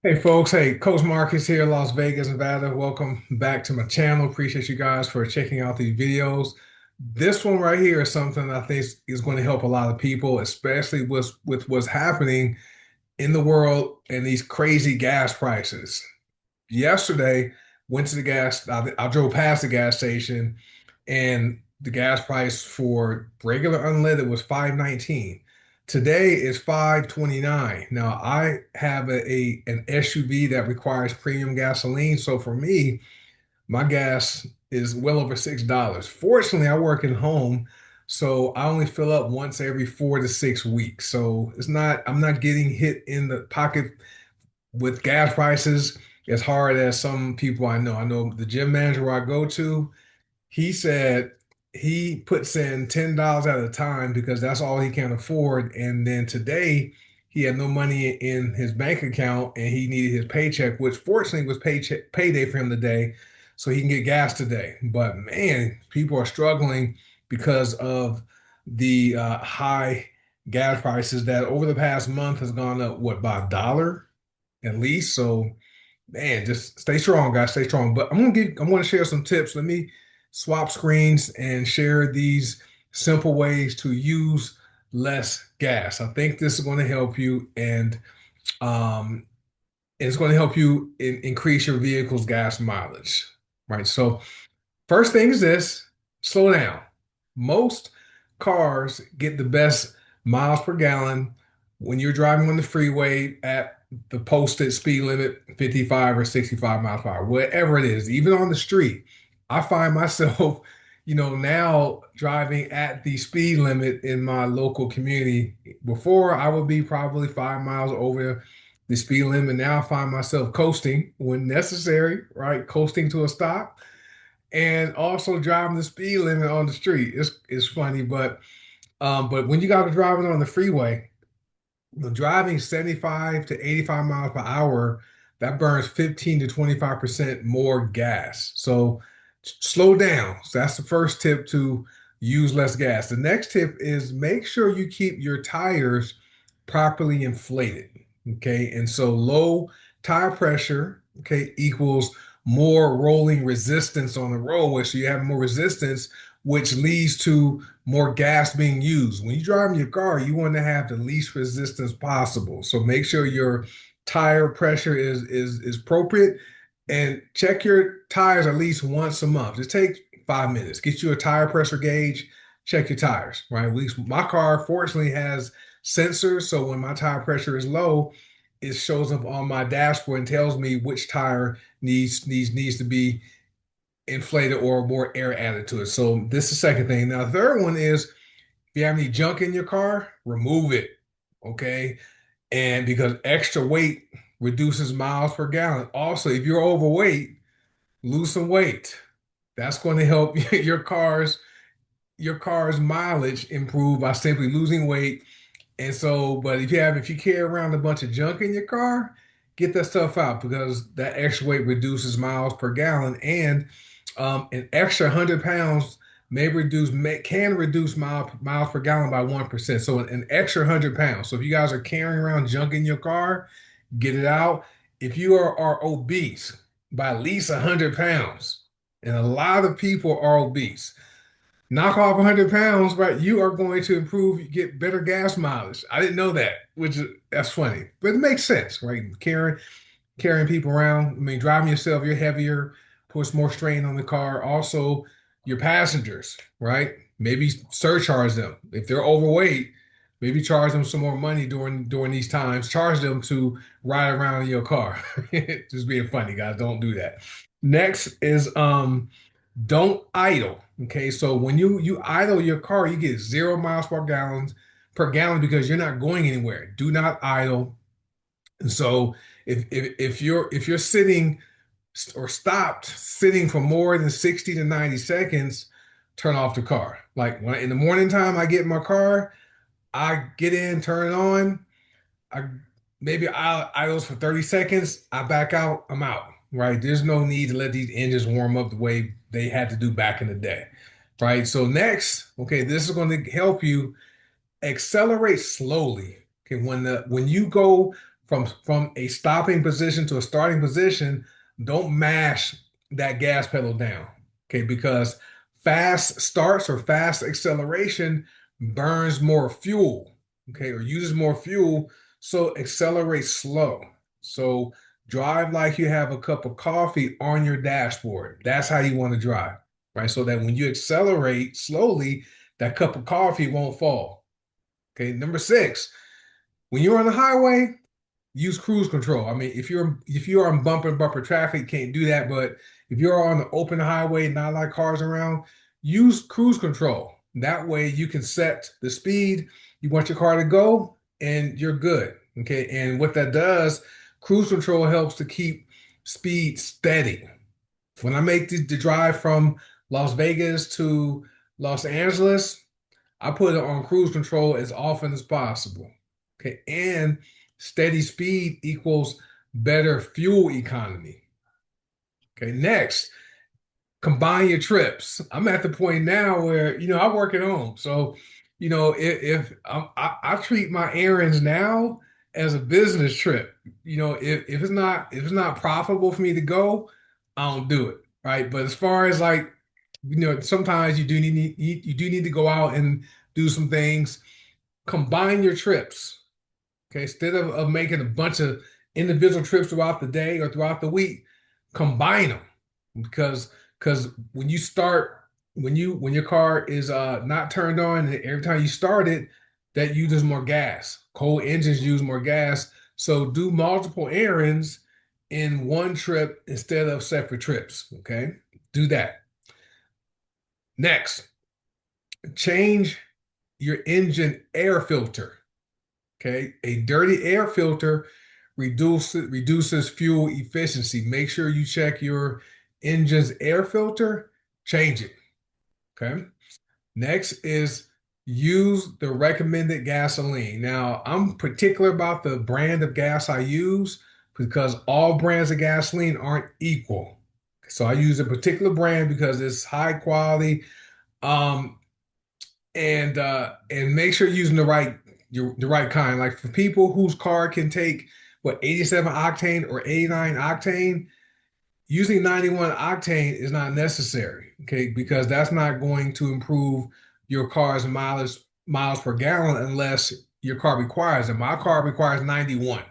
Hey folks, hey, Coach Marcus here, Las Vegas, Nevada. Welcome back to my channel. Appreciate you guys for checking out these videos. This one right here is something I think is going to help a lot of people, especially with what's happening in the world and these crazy gas prices. Yesterday, went to the I drove past the gas station and the gas price for regular unleaded was 5.19. Today is 5.29. Now I have an SUV that requires premium gasoline, so for me, my gas is well over $6. Fortunately, I work at home, so I only fill up once every 4 to 6 weeks. So I'm not getting hit in the pocket with gas prices as hard as some people I know. I know the gym manager where I go to, he said he puts in $10 at a time because that's all he can afford. And then today he had no money in his bank account and he needed his paycheck, which fortunately was payday for him today, so he can get gas today. But man, people are struggling because of the high gas prices that over the past month has gone up, what, by $1 at least? So man, just stay strong, guys. Stay strong. But I'm gonna share some tips. Let me swap screens and share these simple ways to use less gas. I think this is going to help you, and um, it's going to help you increase your vehicle's gas mileage. Right. So first thing is this, slow down. Most cars get the best miles per gallon when you're driving on the freeway at the posted speed limit, 55 or 65 miles per hour, whatever it is, even on the street. I find myself, now driving at the speed limit in my local community. Before, I would be probably 5 miles over the speed limit. Now I find myself coasting when necessary, right? Coasting to a stop and also driving the speed limit on the street. It's funny, but when you got to driving on the freeway, driving 75 to 85 miles per hour, that burns 15 to 25% more gas. So slow down. So that's the first tip, to use less gas. The next tip is make sure you keep your tires properly inflated. Okay. And so low tire pressure, okay, equals more rolling resistance on the roadway. So you have more resistance, which leads to more gas being used. When you drive in your car, you want to have the least resistance possible. So make sure your tire pressure is appropriate, and check your tires at least once a month. Just take 5 minutes. Get you a tire pressure gauge, check your tires, right? At least my car fortunately has sensors, so when my tire pressure is low, it shows up on my dashboard and tells me which tire needs to be inflated or more air added to it. So this is the second thing. Now, the third one is if you have any junk in your car, remove it. Okay. And because extra weight reduces miles per gallon. Also, if you're overweight, lose some weight. That's going to help your car's mileage improve by simply losing weight. And so, but if you carry around a bunch of junk in your car, get that stuff out because that extra weight reduces miles per gallon, and an extra 100 pounds can reduce miles per gallon by 1%. So an extra 100 pounds. So if you guys are carrying around junk in your car, get it out. If you are obese by at least 100 pounds, and a lot of people are obese, knock off 100 pounds, right? You are going to improve, you get better gas mileage. I didn't know that, that's funny, but it makes sense, right? Carrying people around. I mean, driving yourself, you're heavier, puts more strain on the car. Also, your passengers, right? Maybe surcharge them if they're overweight. Maybe charge them some more money during these times. Charge them to ride around in your car. Just being funny, guys. Don't do that. Next is don't idle. Okay, so when you idle your car, you get 0 miles per gallon because you're not going anywhere. Do not idle. And so if you're sitting or stopped sitting for more than 60 to 90 seconds, turn off the car. Like when in the morning time I get in my car, I get in, turn it on. I maybe I idles for 30 seconds. I back out. I'm out. Right. There's no need to let these engines warm up the way they had to do back in the day. Right. So next, okay, this is going to help you accelerate slowly. Okay. When you go from a stopping position to a starting position, don't mash that gas pedal down. Okay, because fast starts or fast acceleration burns more fuel, okay, or uses more fuel. So accelerate slow. So drive like you have a cup of coffee on your dashboard. That's how you want to drive, right? So that when you accelerate slowly, that cup of coffee won't fall. Okay, number six, when you're on the highway, use cruise control. I mean, if you're on bumper traffic, can't do that. But if you're on the open highway, not a lot of cars around, use cruise control. That way you can set the speed you want your car to go, and you're good. Okay. And what that does, cruise control helps to keep speed steady. When I make the drive from Las Vegas to Los Angeles, I put it on cruise control as often as possible. Okay. And steady speed equals better fuel economy. Okay. Next, combine your trips. I'm at the point now where, I work at home. So, if I treat my errands now as a business trip, if it's not profitable for me to go, I don't do it. Right. But as far as like, sometimes you do need to go out and do some things. Combine your trips. Okay, instead of making a bunch of individual trips throughout the day or throughout the week, combine them because when your car is not turned on, and every time you start it, that uses more gas. Cold engines use more gas, so do multiple errands in one trip instead of separate trips. Okay, do that. Next, change your engine air filter. Okay, a dirty air filter reduces fuel efficiency. Make sure you check your engine's air filter, change it. Okay. Next is use the recommended gasoline. Now, I'm particular about the brand of gas I use because all brands of gasoline aren't equal. So I use a particular brand because it's high quality. Um, and make sure you're using the right kind. Like for people whose car can take 87 octane or 89 octane, using 91 octane is not necessary, okay? Because that's not going to improve your car's miles per gallon unless your car requires it. My car requires 91.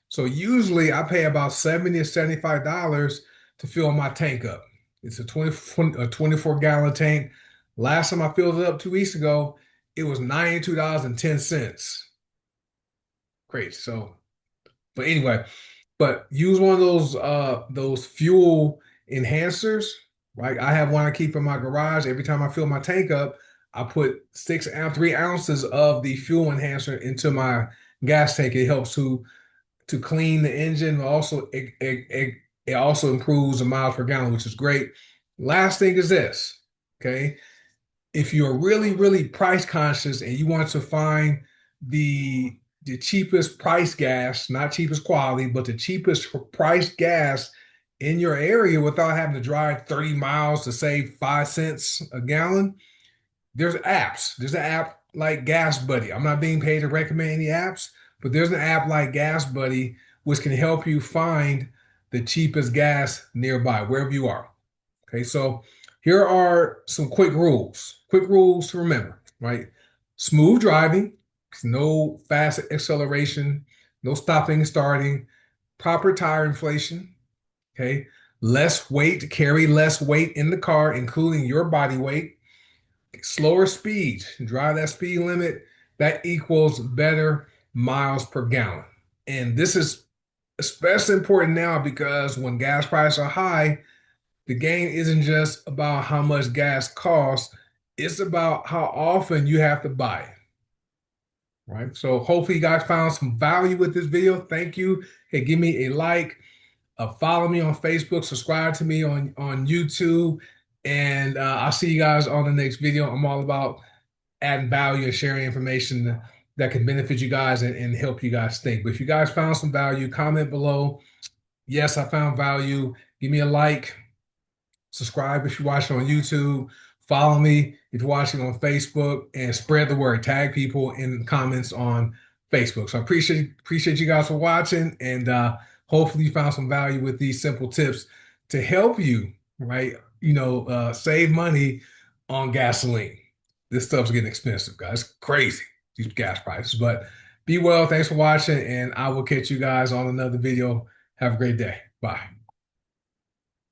So usually I pay about 70 or $75 to fill my tank up. It's a 24 gallon tank. Last time I filled it up 2 weeks ago, it was $92.10. Great. So, but anyway, but use one of those fuel enhancers, right? I have one I keep in my garage. Every time I fill my tank up, I put 3 ounces of the fuel enhancer into my gas tank. It helps to clean the engine. Also, it also improves the miles per gallon, which is great. Last thing is this, okay? If you're really, really price conscious and you want to find the cheapest price gas, not cheapest quality, but the cheapest price gas in your area without having to drive 30 miles to save 5 cents a gallon, there's apps. There's an app like Gas Buddy. I'm not being paid to recommend any apps, but there's an app like Gas Buddy which can help you find the cheapest gas nearby, wherever you are. Okay, so here are some quick rules. Quick rules to remember, right? Smooth driving, no fast acceleration, no stopping and starting, proper tire inflation, okay? Less weight, carry less weight in the car, including your body weight. Slower speeds, drive that speed limit. That equals better miles per gallon. And this is especially important now because when gas prices are high, the game isn't just about how much gas costs, it's about how often you have to buy it. Right. So hopefully you guys found some value with this video. Thank you. Hey, give me a like, follow me on Facebook, subscribe to me on YouTube, and I'll see you guys on the next video. I'm all about adding value and sharing information that can benefit you guys and help you guys think. But if you guys found some value, comment below. Yes, I found value. Give me a like. Subscribe if you're watching on YouTube. Follow me if you're watching on Facebook, and spread the word. Tag people in the comments on Facebook. So I appreciate you guys for watching, and hopefully you found some value with these simple tips to help you, right? Save money on gasoline. This stuff's getting expensive, guys. Crazy, these gas prices. But be well. Thanks for watching, and I will catch you guys on another video. Have a great day. Bye.